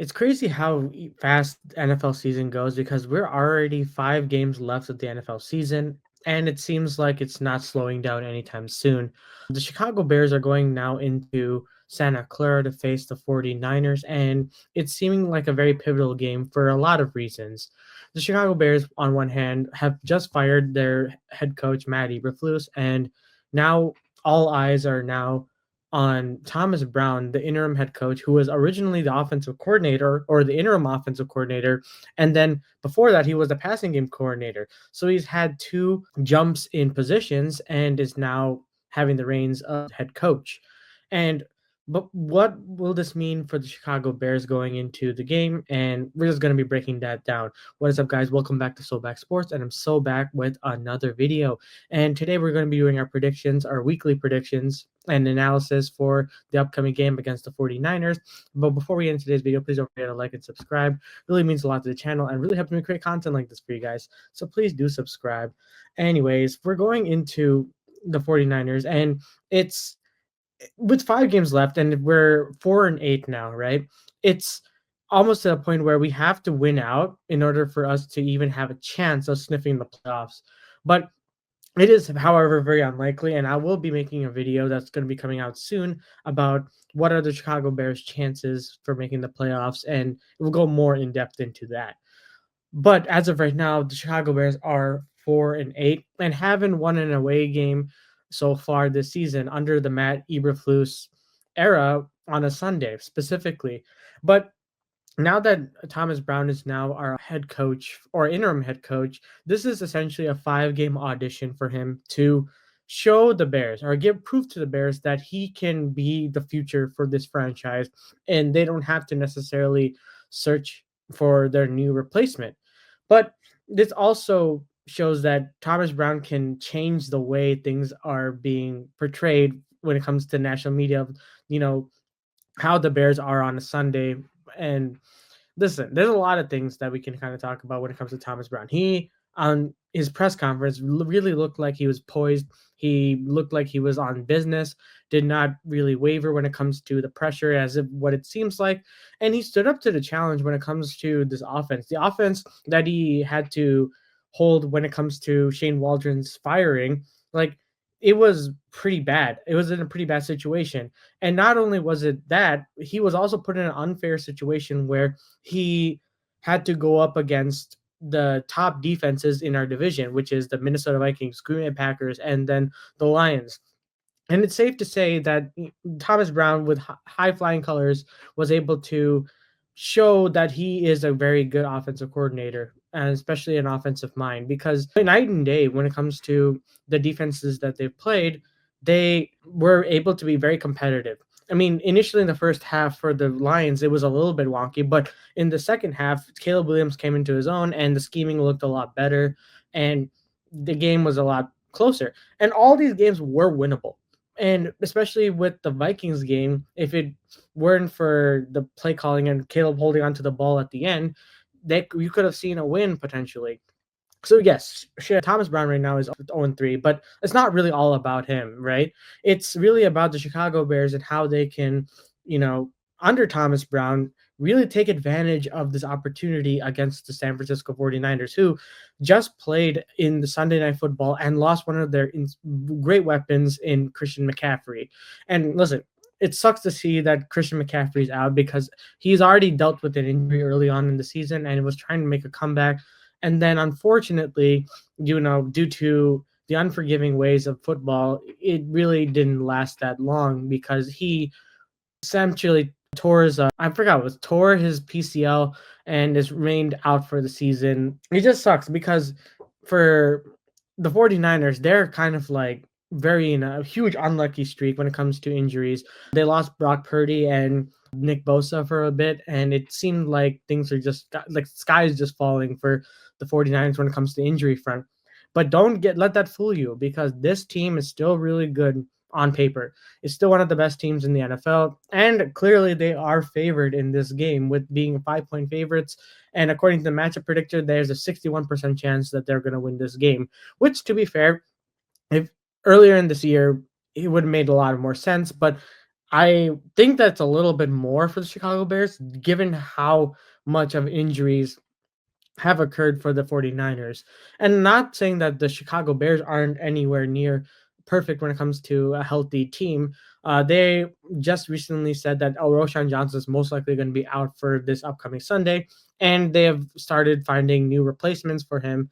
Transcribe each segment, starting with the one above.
It's crazy how fast NFL season goes because we're already 5 games left of the NFL season, and it seems like it's not slowing down anytime soon. The Chicago Bears are going now into Santa Clara to face the 49ers, and it's seeming like a very pivotal game for a lot of reasons. The Chicago Bears, on one hand, have just fired their head coach, Matt Eberflus, and now all eyes are now on Thomas Brown, the interim head coach, who was originally the offensive coordinator or the interim offensive coordinator. And then before that, he was the passing game coordinator. So he's had two jumps in positions and is now having the reins of head coach. And but what will this mean for the Chicago Bears going into the game? And we're just going to be breaking that down. What is up, guys? Welcome back to So Back Sports, and I'm so back with another video. And today we're going to be doing our predictions, our weekly predictions and analysis for the upcoming game against the 49ers. But before we get into today's video, please don't forget to like and subscribe. It really means a lot to the channel and really helps me create content like this for you guys. So please do subscribe. Anyways, we're going into the 49ers, and it's with 5 games left, and we're 4-8 now, right? It's almost to a point where we have to win out in order for us to even have a chance of sniffing the playoffs. But it is, however, very unlikely, and I will be making a video that's going to be coming out soon about what are the Chicago Bears' chances for making the playoffs, and we'll go more in depth into that. But as of right now, the Chicago Bears are 4-8 and haven't won an away game so far this season under the Matt Eberflus era on a Sunday specifically. But now that Thomas Brown is now our head coach or interim head coach, this is essentially a 5 game audition for him to show the Bears or give proof to the Bears that he can be the future for this franchise and they don't have to necessarily search for their new replacement. But this also shows that Thomas Brown can change the way things are being portrayed when it comes to national media, you know, how the Bears are on a Sunday. And listen, there's a lot of things that we can kind of talk about when it comes to Thomas Brown. He, on his press conference, really looked like he was poised. He looked like he was on business, did not really waver when it comes to the pressure, as if what it seems like. And he stood up to the challenge when it comes to this offense. The offense that he had to hold when it comes to Shane Waldron's firing, like, it was pretty bad. It was in a pretty bad situation. And not only was it that, he was also put in an unfair situation where he had to go up against the top defenses in our division, which is the Minnesota Vikings, Green Bay Packers, and then the Lions. And it's safe to say that Thomas Brown, with high flying colors, was able to show that he is a very good offensive coordinator, and especially an offensive mind, because night and day when it comes to the defenses that they've played, they were able to be very competitive. I mean, initially in the first half for the Lions, it was a little bit wonky, but in the second half, Caleb Williams came into his own and the scheming looked a lot better and the game was a lot closer. And all these games were winnable. And especially with the Vikings game, if it weren't for the play calling and Caleb holding onto the ball at the end, that you could have seen a win potentially. So yes, Thomas Brown right now is 0-3, but it's not really all about him, right? It's really about the Chicago Bears and how they can, you know, under Thomas Brown, really take advantage of this opportunity against the San Francisco 49ers, who just played in the Sunday Night Football and lost one of their great weapons in Christian McCaffrey. And listen, it sucks to see that Christian McCaffrey's out because he's already dealt with an injury early on in the season and was trying to make a comeback. And then, unfortunately, due to the unforgiving ways of football, it really didn't last that long because he essentially tore his, I forgot, it was tore his PCL and is remained out for the season. It just sucks because for the 49ers, they're kind of like very in a huge unlucky streak when it comes to injuries. They lost Brock Purdy and Nick Bosa for a bit, and it seemed like things are just like sky is just falling for the 49ers when it comes to injury front. But don't let that fool you because this team is still really good on paper. It's still one of the best teams in the NFL, and clearly they are favored in this game with being 5-point favorites. And according to the matchup predictor, there's a 61% chance that they're going to win this game, which, to be fair, if earlier in this year, it would have made a lot more sense. But I think that's a little bit more for the Chicago Bears, given how much of injuries have occurred for the 49ers. And not saying that the Chicago Bears aren't anywhere near perfect when it comes to a healthy team. They just recently said that Roshan Johnson is most likely going to be out for this upcoming Sunday, and they have started finding new replacements for him.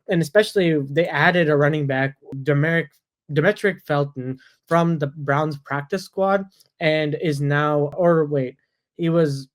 And especially, they added a running back, Demeric Demetric Felton, from the Browns practice squad, and is now, or wait, he was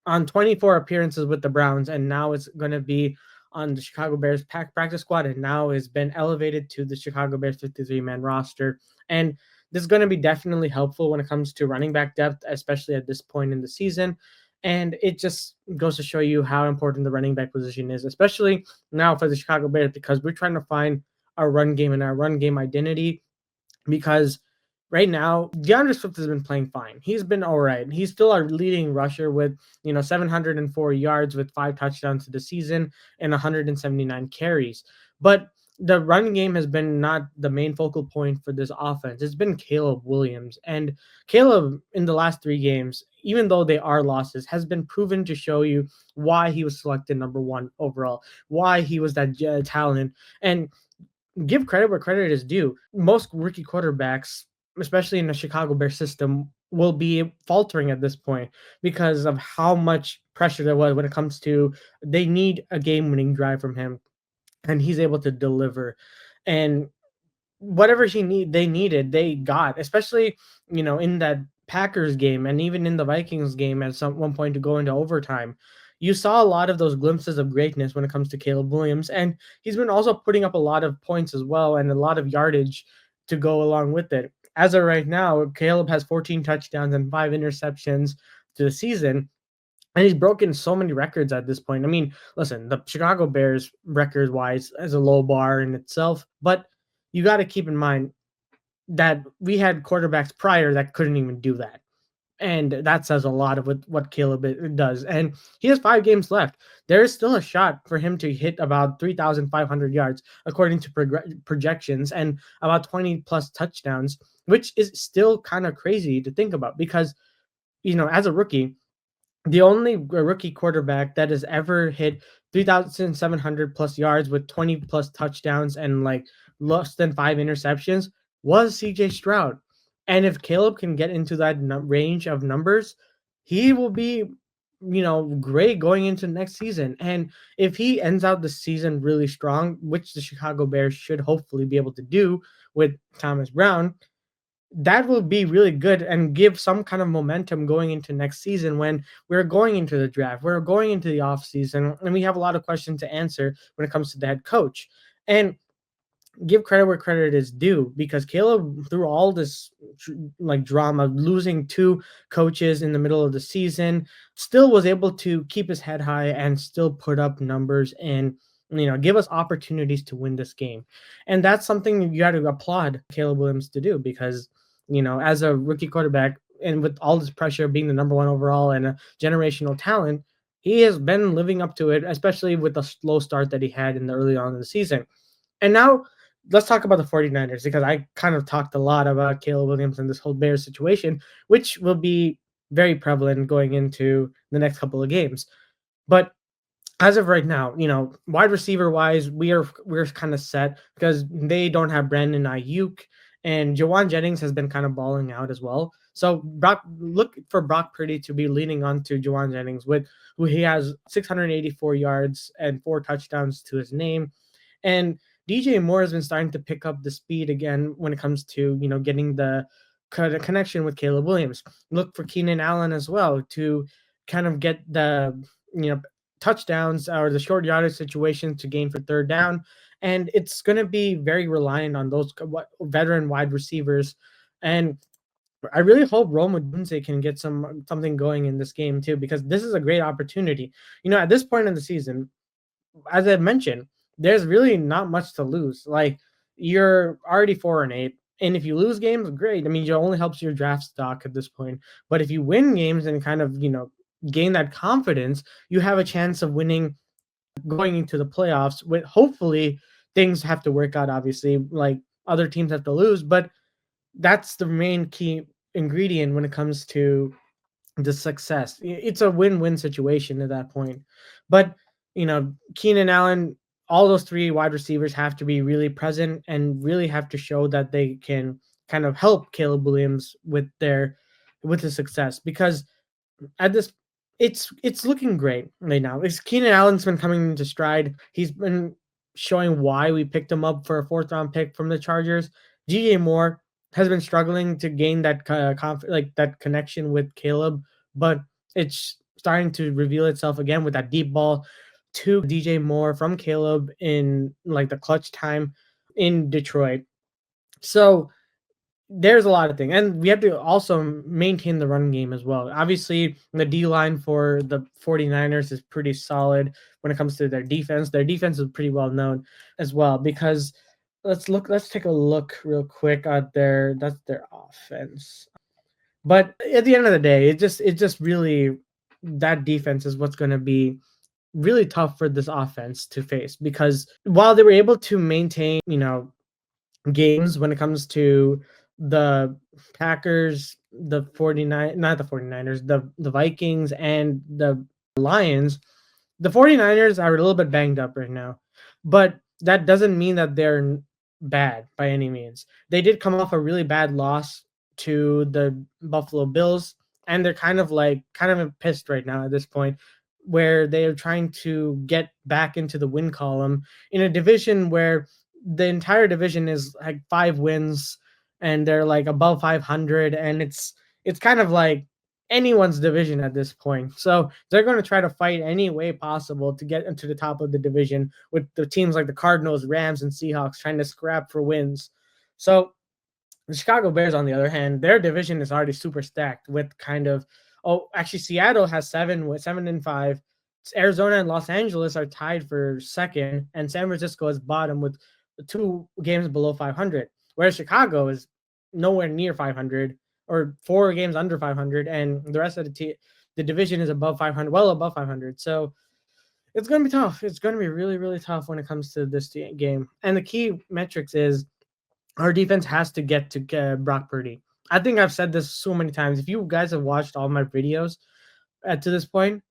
on 24 appearances with the Browns, and now it's going to be on the Chicago Bears practice squad, and now has been elevated to the Chicago Bears 53-man roster. And this is going to be definitely helpful when it comes to running back depth, especially at this point in the season. And it just goes to show you how important the running back position is, especially now for the Chicago Bears, because we're trying to find our run game and our run game identity, because right now DeAndre Swift has been playing fine. He's been all right. He's still our leading rusher with 704 yards with 5 touchdowns to the season and 179 carries. But the running game has been not the main focal point for this offense. It's been Caleb Williams, and Caleb in the last 3 games, even though they are losses, has been proven to show you why he was selected number one overall, why he was that talent. And give credit where credit is due. Most rookie quarterbacks, especially in the Chicago Bears system, will be faltering at this point because of how much pressure there was when it comes to they need a game-winning drive from him, and he's able to deliver. And whatever they needed, they got, especially, in that Packers game and even in the Vikings game at some one point to go into overtime. You saw a lot of those glimpses of greatness when it comes to Caleb Williams, and he's been also putting up a lot of points as well and a lot of yardage to go along with it. As of right now, Caleb has 14 touchdowns and 5 interceptions to the season, and he's broken so many records at this point. I mean, listen, the Chicago Bears record wise is a low bar in itself, but you got to keep in mind that we had quarterbacks prior that couldn't even do that. And that says a lot of what Caleb does. And he has 5 games left. There is still a shot for him to hit about 3,500 yards, according to projections, and about 20 plus touchdowns, which is still kind of crazy to think about because, as a rookie, the only rookie quarterback that has ever hit 3,700 plus yards with 20 plus touchdowns and like less than 5 interceptions was CJ Stroud. And if Caleb can get into that range of numbers, he will be, great going into next season. And if he ends out the season really strong, which the Chicago Bears should hopefully be able to do with Thomas Brown, that will be really good and give some kind of momentum going into next season when we're going into the draft, we're going into the off season, and we have a lot of questions to answer when it comes to the head coach. And give credit where credit is due, because Caleb, through all this like drama, losing 2 coaches in the middle of the season, still was able to keep his head high and still put up numbers and give us opportunities to win this game. And that's something you got to applaud Caleb Williams to do, because as a rookie quarterback and with all this pressure being the number one overall and a generational talent, he has been living up to it, especially with the slow start that he had in the early on in the season. And now let's talk about the 49ers, because I kind of talked a lot about Caleb Williams and this whole Bears situation, which will be very prevalent going into the next couple of games. But as of right now, wide receiver wise, we're kind of set because they don't have Brandon Ayuk, and Jawan Jennings has been kind of balling out as well. So look for Brock Purdy to be leaning on to Jawan Jennings, with who he has 684 yards and 4 touchdowns to his name. And DJ Moore has been starting to pick up the speed again when it comes to, getting the connection with Caleb Williams. Look for Keenan Allen as well to kind of get the, touchdowns or the short yardage situation to gain for third down. And it's going to be very reliant on those veteran wide receivers. And I really hope Rome Odunze can get something going in this game too, because this is a great opportunity. At this point in the season, as I mentioned, there's really not much to lose. Like, you're already 4-8, and if you lose games, great. I mean, it only helps your draft stock at this point. But if you win games and kind of gain that confidence, you have a chance of winning going into the playoffs. With hopefully things have to work out. Obviously, like other teams have to lose, but that's the main key ingredient when it comes to the success. It's a win-win situation at that point. But Keenan Allen, all those three wide receivers have to be really present and really have to show that they can kind of help Caleb Williams with the success, because at this it's looking great right now. It's Keenan Allen's been coming into stride. He's been showing why we picked him up for a fourth round pick from the Chargers. DJ Moore has been struggling to gain that like that connection with Caleb, but it's starting to reveal itself again with that deep ball to DJ Moore from Caleb in like the clutch time in Detroit. So there's a lot of things, and we have to also maintain the run game as well. Obviously, the D line for the 49ers is pretty solid when it comes to their defense. Their defense is pretty well known as well, because let's take a look real quick at their offense. But at the end of the day, it just really, that defense is what's going to be really tough for this offense to face, because while they were able to maintain, games when it comes to the Packers, the 49, not the 49ers, the Vikings and the Lions, the 49ers are a little bit banged up right now, but that doesn't mean that they're bad by any means. They did come off a really bad loss to the Buffalo Bills, and they're kind of pissed right now at this point, where they're trying to get back into the win column in a division where the entire division is like 5 wins, and they're like above 500, and it's kind of like anyone's division at this point. So they're going to try to fight any way possible to get into the top of the division, with the teams like the Cardinals, Rams, and Seahawks trying to scrap for wins. So the Chicago Bears, on the other hand, their division is already super stacked with actually Seattle has 7-5. Arizona and Los Angeles are tied for second, and San Francisco is bottom with 2 games below 500. Whereas Chicago is nowhere near 500, or 4 games under 500, and the rest of the division is above 500, well above 500. So it's going to be tough. It's going to be really, really tough when it comes to this game. And the key metrics is our defense has to get to Brock Purdy. I think I've said this so many times. If you guys have watched all my videos to this point,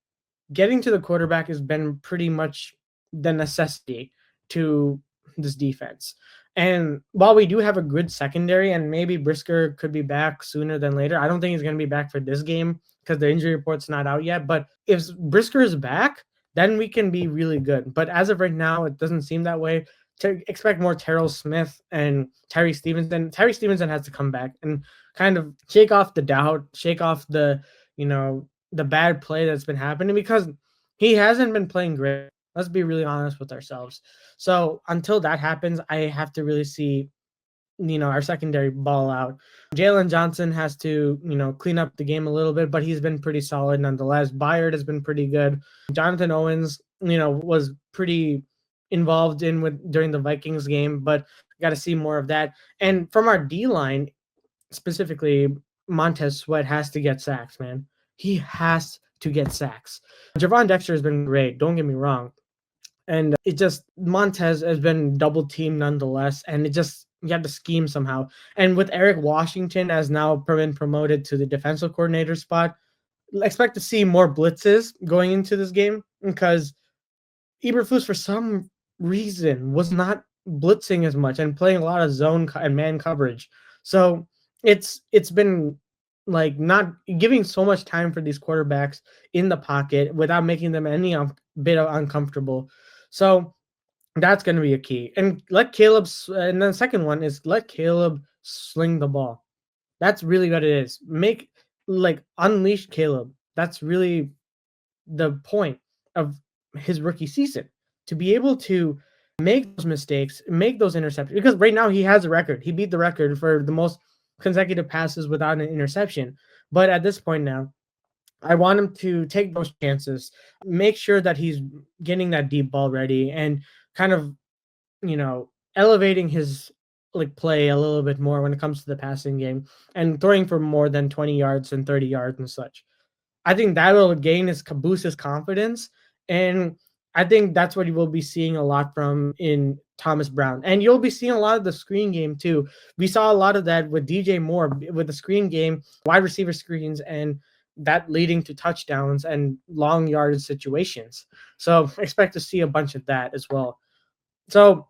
getting to the quarterback has been pretty much the necessity to this defense. And while we do have a good secondary, and maybe Brisker could be back sooner than later, I don't think he's going to be back for this game because the injury report's not out yet. But if Brisker is back, then we can be really good. But as of right now, it doesn't seem that way. To expect more Terrell Smith and Terry Stevenson. Terry Stevenson has to come back and kind of shake off the doubt, shake off the bad play that's been happening, because he hasn't been playing great. Let's be really honest with ourselves. So until that happens, I have to really see, our secondary ball out. Jalen Johnson has to, clean up the game a little bit, but he's been pretty solid nonetheless. Byard has been pretty good. Jonathan Owens, was pretty involved during the Vikings game, but got to see more of that. And from our D line, specifically, Montez Sweat has to get sacks, man. He has to get sacks. Javon Dexter has been great, don't get me wrong. And Montez has been double teamed nonetheless. And you have to scheme somehow. And with Eric Washington as now been promoted to the defensive coordinator spot, expect to see more blitzes going into this game, because Eberflus, for some reason, was not blitzing as much and playing a lot of zone and man coverage. So it's been like not giving so much time for these quarterbacks in the pocket without making them any bit uncomfortable. So that's going to be a key. And and then the second one is let Caleb sling the ball. That's really what it is. Unleash Caleb. That's really the point of his rookie season, to be able to make those mistakes, make those interceptions, because right now he has a record. He beat the record for the most consecutive passes without an interception. But at this point now, I want him to take those chances, make sure that he's getting that deep ball ready, and kind of, elevating his play a little bit more when it comes to the passing game, and throwing for more than 20 yards and 30 yards and such. I think that will boost his confidence, and I think that's what you will be seeing a lot from in Thomas Brown. And you'll be seeing a lot of the screen game too. We saw a lot of that with DJ Moore with the screen game, wide receiver screens, and that leading to touchdowns and long yardage situations. So expect to see a bunch of that as well. So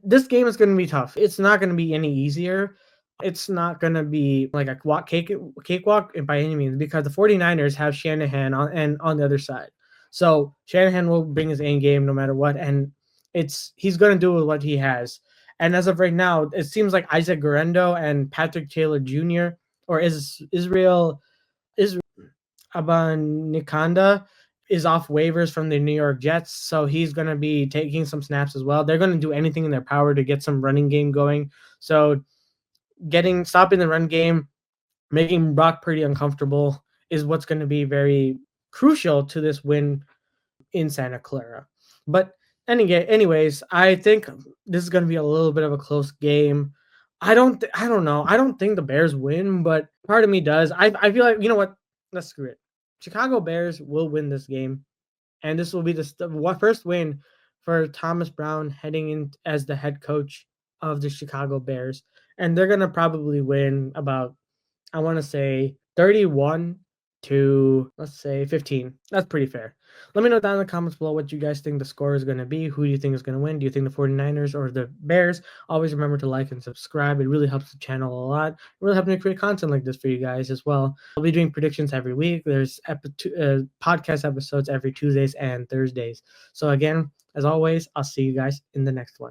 this game is going to be tough. It's not going to be any easier. It's not going to be like a cakewalk by any means because the 49ers have Shanahan on the other side. So Shanahan will bring his A game no matter what, and he's going to do with what he has. And as of right now, it seems like Isaac Guerrero and Patrick Taylor Jr. or is Israel Abanikanda is off waivers from the New York Jets, so he's going to be taking some snaps as well. They're going to do anything in their power to get some running game going. So stopping the run game, making Brock Purdy uncomfortable is what's going to be very crucial to this win in Santa Clara. But anyways, I think this is going to be a little bit of a close game. I don't know. I don't think the Bears win, but part of me does. I feel like, you know what? Let's screw it. Chicago Bears will win this game, and this will be the first win for Thomas Brown heading in as the head coach of the Chicago Bears. And they're going to probably win about, I want to say 31 to, let's say, 15. That's pretty fair. Let me know down in the comments below what you guys think the score is going to be. Who do you think is going to win? Do you think the 49ers or the Bears? Always remember to like and subscribe. It really helps the channel a lot. It really helps me create content like this for you guys as well. I'll be doing predictions every week. There's podcast episodes every Tuesdays and Thursdays. So again, as always, I'll see you guys in the next one.